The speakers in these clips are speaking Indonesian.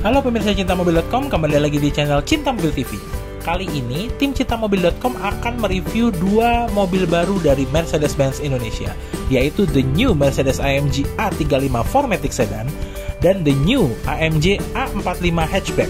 Halo pemirsa cintamobil.com, kembali lagi di channel Cinta Mobil TV. Kali ini, tim cintamobil.com akan mereview dua mobil baru dari Mercedes-Benz Indonesia, yaitu the new Mercedes-AMG A35 4MATIC Sedan dan the new AMG A45 Hatchback.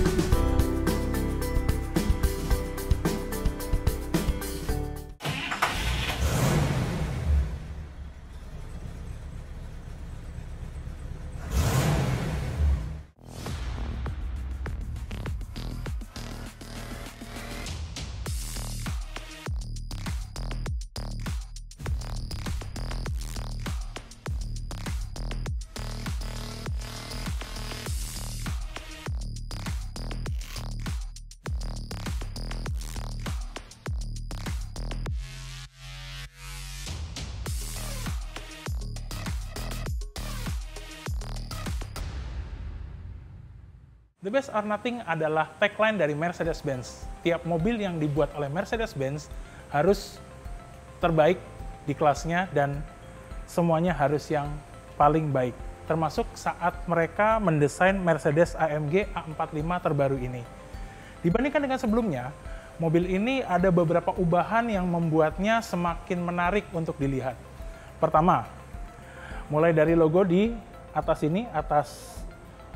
The best or nothing adalah tagline dari Mercedes-Benz. Tiap mobil yang dibuat oleh Mercedes-Benz harus terbaik di kelasnya dan semuanya harus yang paling baik. Termasuk saat mereka mendesain Mercedes AMG A45 terbaru ini. Dibandingkan dengan sebelumnya, mobil ini ada beberapa ubahan yang membuatnya semakin menarik untuk dilihat. Pertama, mulai dari logo di atas ini, atas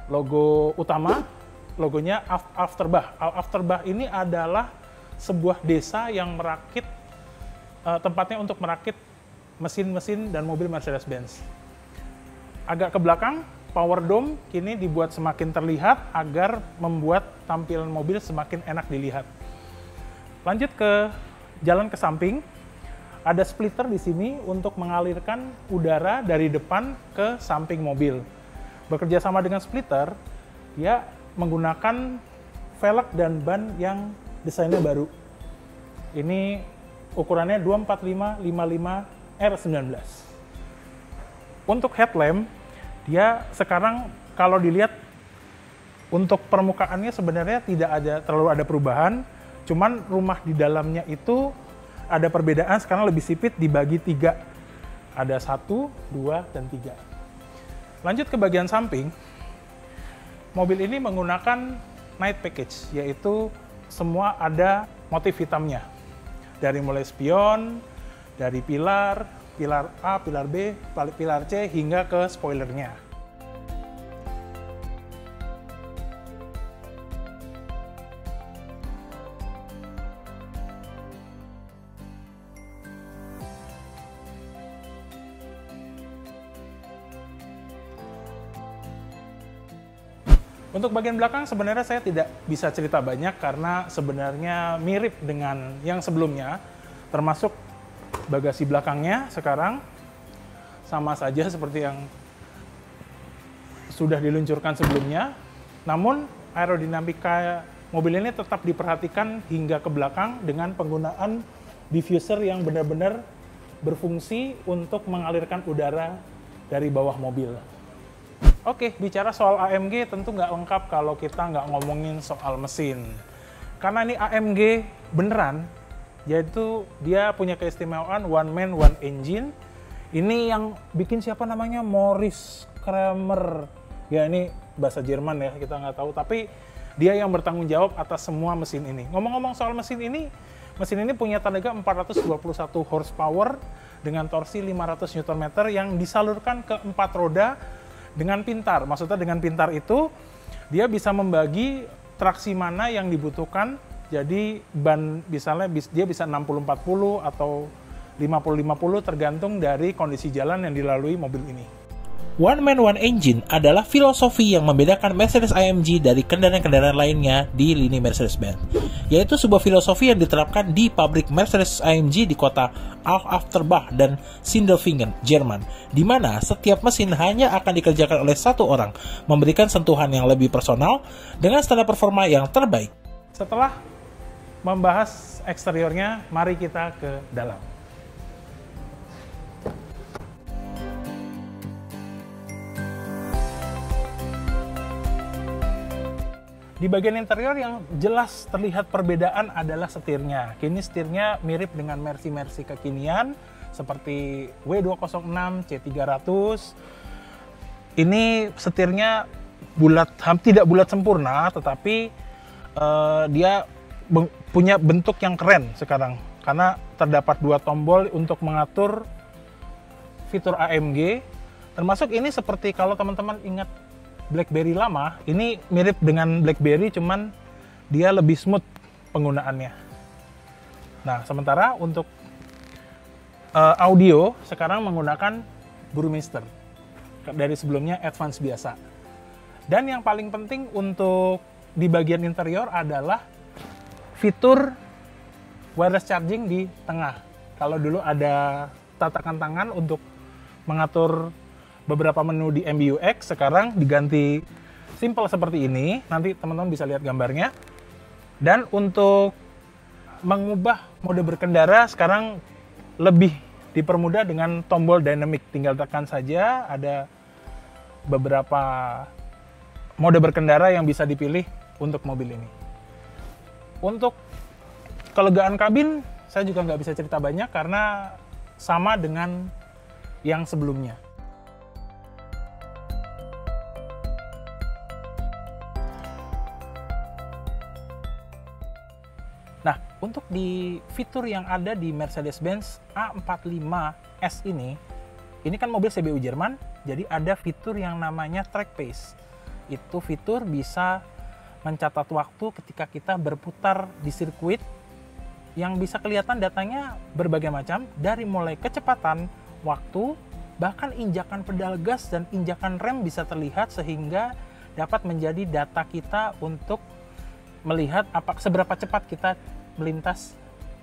logo utama, logonya Afterbach. Afterbach ini adalah sebuah desa yang merakit, tempatnya untuk merakit mesin-mesin dan mobil Mercedes-Benz. Agak ke belakang, power dome kini dibuat semakin terlihat agar membuat tampilan mobil semakin enak dilihat. Lanjut ke jalan ke samping, ada splitter di sini untuk mengalirkan udara dari depan ke samping mobil. Bekerja sama dengan splitter, dia menggunakan velg dan ban yang desainnya baru. Ini ukurannya 245/55 R19. Untuk headlamp, dia sekarang kalau dilihat untuk permukaannya sebenarnya tidak terlalu ada perubahan, cuman rumah di dalamnya itu ada perbedaan, sekarang lebih sipit, dibagi 3. Ada 1, 2, dan 3. Lanjut ke bagian samping, mobil ini menggunakan night package, yaitu semua ada motif hitamnya. Dari mulai spion, dari pilar A, pilar B, pilar C, hingga ke spoilernya. Untuk bagian belakang sebenarnya saya tidak bisa cerita banyak karena sebenarnya mirip dengan yang sebelumnya, termasuk bagasi belakangnya sekarang sama saja seperti yang sudah diluncurkan sebelumnya. Namun aerodinamika mobil ini tetap diperhatikan hingga ke belakang dengan penggunaan diffuser yang benar-benar berfungsi untuk mengalirkan udara dari bawah mobil. Oke, bicara soal AMG tentu nggak lengkap kalau kita nggak ngomongin soal mesin. Karena ini AMG beneran, yaitu dia punya keistimewaan one man, one engine. Ini yang bikin siapa namanya? Moritz Kramer. Ya ini bahasa Jerman ya, kita nggak tahu. Tapi dia yang bertanggung jawab atas semua mesin ini. Ngomong-ngomong soal mesin ini punya tenaga 421 horsepower dengan torsi 500 Nm yang disalurkan ke 4 roda dengan pintar. Maksudnya dengan pintar itu dia bisa membagi traksi mana yang dibutuhkan. Jadi ban misalnya dia bisa 60-40 atau 50-50 tergantung dari kondisi jalan yang dilalui mobil ini. One man one engine adalah filosofi yang membedakan Mercedes-AMG dari kendaraan-kendaraan lainnya di lini Mercedes-Benz, yaitu sebuah filosofi yang diterapkan di pabrik Mercedes-AMG di kota Afterbach dan Sindelfingen, Jerman, di mana setiap mesin hanya akan dikerjakan oleh satu orang, memberikan sentuhan yang lebih personal dengan standar performa yang terbaik. Setelah membahas eksteriornya, mari kita ke dalam. Di bagian interior yang jelas terlihat perbedaan adalah setirnya. Kini setirnya mirip dengan Mercy kekinian seperti W206, C300. Ini setirnya tidak bulat sempurna, tetapi dia punya bentuk yang keren sekarang karena terdapat 2 tombol untuk mengatur fitur AMG, termasuk ini seperti kalau teman-teman ingat BlackBerry lama, ini mirip dengan BlackBerry cuman dia lebih smooth penggunaannya. Nah, sementara untuk audio sekarang menggunakan Burmester dari sebelumnya Advance biasa. Dan yang paling penting untuk di bagian interior adalah fitur wireless charging di tengah. Kalau dulu ada tatakan tangan untuk mengatur beberapa menu di MBUX, sekarang diganti simple seperti ini. Nanti teman-teman bisa lihat gambarnya. Dan untuk mengubah mode berkendara sekarang lebih dipermudah dengan tombol dynamic. Tinggal tekan saja, ada beberapa mode berkendara yang bisa dipilih untuk mobil ini. Untuk kelegaan kabin, saya juga nggak bisa cerita banyak karena sama dengan yang sebelumnya. Nah, untuk di fitur yang ada di Mercedes-Benz A45S ini kan mobil CBU Jerman, jadi ada fitur yang namanya track pace. Itu fitur bisa mencatat waktu ketika kita berputar di sirkuit yang bisa kelihatan datanya berbagai macam, dari mulai kecepatan, waktu, bahkan injakan pedal gas dan injakan rem bisa terlihat sehingga dapat menjadi data kita untuk melihat seberapa cepat kita melintas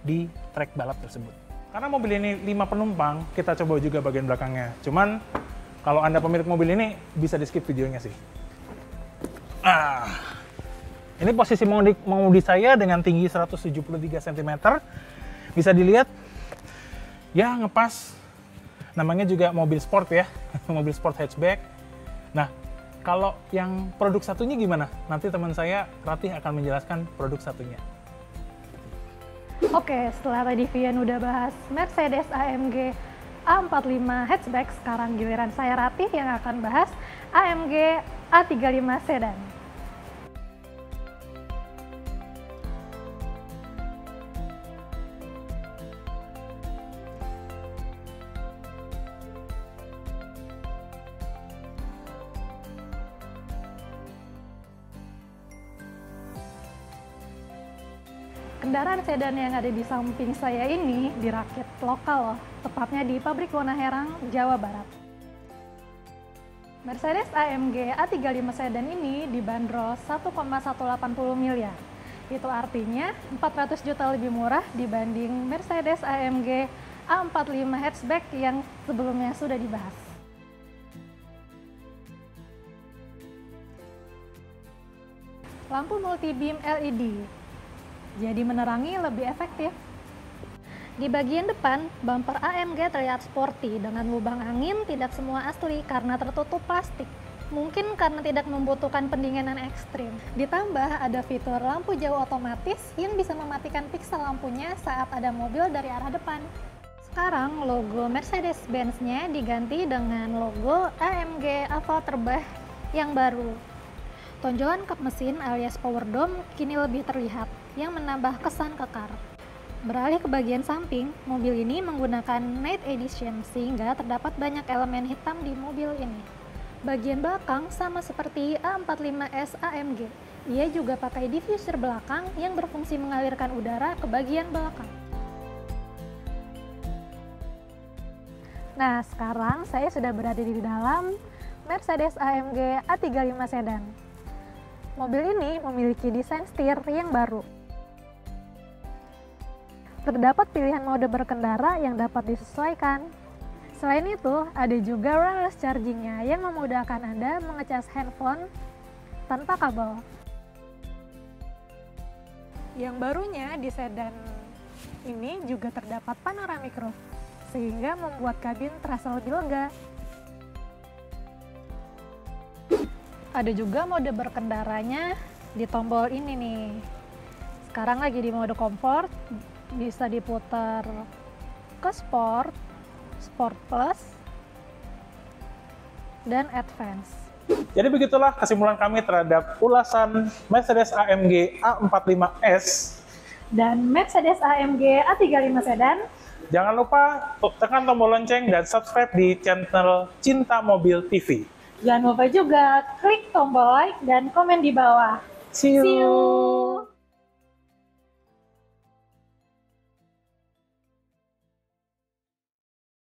di trek balap tersebut. Karena mobil ini 5 penumpang, kita coba juga bagian belakangnya. Cuman kalau Anda pemilik mobil ini bisa di skip videonya sih. Ini posisi mengemudi saya dengan tinggi 173 cm. Bisa dilihat ya ngepas. Namanya juga mobil sport ya, mobil sport hatchback. Nah, kalau yang produk satunya gimana? Nanti teman saya Ratih akan menjelaskan produk satunya. Oke, setelah tadi Vian udah bahas Mercedes AMG A45 hatchback, sekarang giliran saya Ratih yang akan bahas AMG A35 sedan. Kendaraan sedan yang ada di samping saya ini dirakit lokal loh, tepatnya di pabrik Warna Herang, Jawa Barat. Mercedes AMG A35 sedan ini dibanderol 1,180 miliar. Itu artinya 400 juta lebih murah dibanding Mercedes AMG A45 hatchback yang sebelumnya sudah dibahas. Lampu multi-beam LED jadi menerangi lebih efektif. Di bagian depan, bumper AMG terlihat sporty dengan lubang angin tidak semua asli karena tertutup plastik. Mungkin karena tidak membutuhkan pendinginan ekstrim. Ditambah ada fitur lampu jauh otomatis yang bisa mematikan piksel lampunya saat ada mobil dari arah depan. Sekarang logo Mercedes-Benz-nya diganti dengan logo AMG Avantgarde yang baru. Tonjolan kap mesin alias power dome kini lebih terlihat, yang menambah kesan kekar. Beralih ke bagian samping, mobil ini menggunakan Night Edition sehingga terdapat banyak elemen hitam di mobil ini. Bagian belakang sama seperti A45S AMG. Ia juga pakai diffuser belakang yang berfungsi mengalirkan udara ke bagian belakang. Nah, sekarang saya sudah berada di dalam Mercedes AMG A35 sedan. Mobil ini memiliki desain setir yang baru. Terdapat pilihan mode berkendara yang dapat disesuaikan. Selain itu, ada juga wireless charging-nya yang memudahkan Anda mengecas handphone tanpa kabel. Yang barunya di sedan ini juga terdapat panoramic roof, sehingga membuat kabin terasa lebih lega. Ada juga mode berkendaranya di tombol ini nih. Sekarang lagi di mode comfort, bisa diputar ke sport, sport plus, dan advance. Jadi begitulah kesimpulan kami terhadap ulasan Mercedes AMG A45S dan Mercedes AMG A35 Sedan. Jangan lupa tekan tombol lonceng dan subscribe di channel Cinta Mobil TV. Jangan lupa juga klik tombol like dan komen di bawah. See you.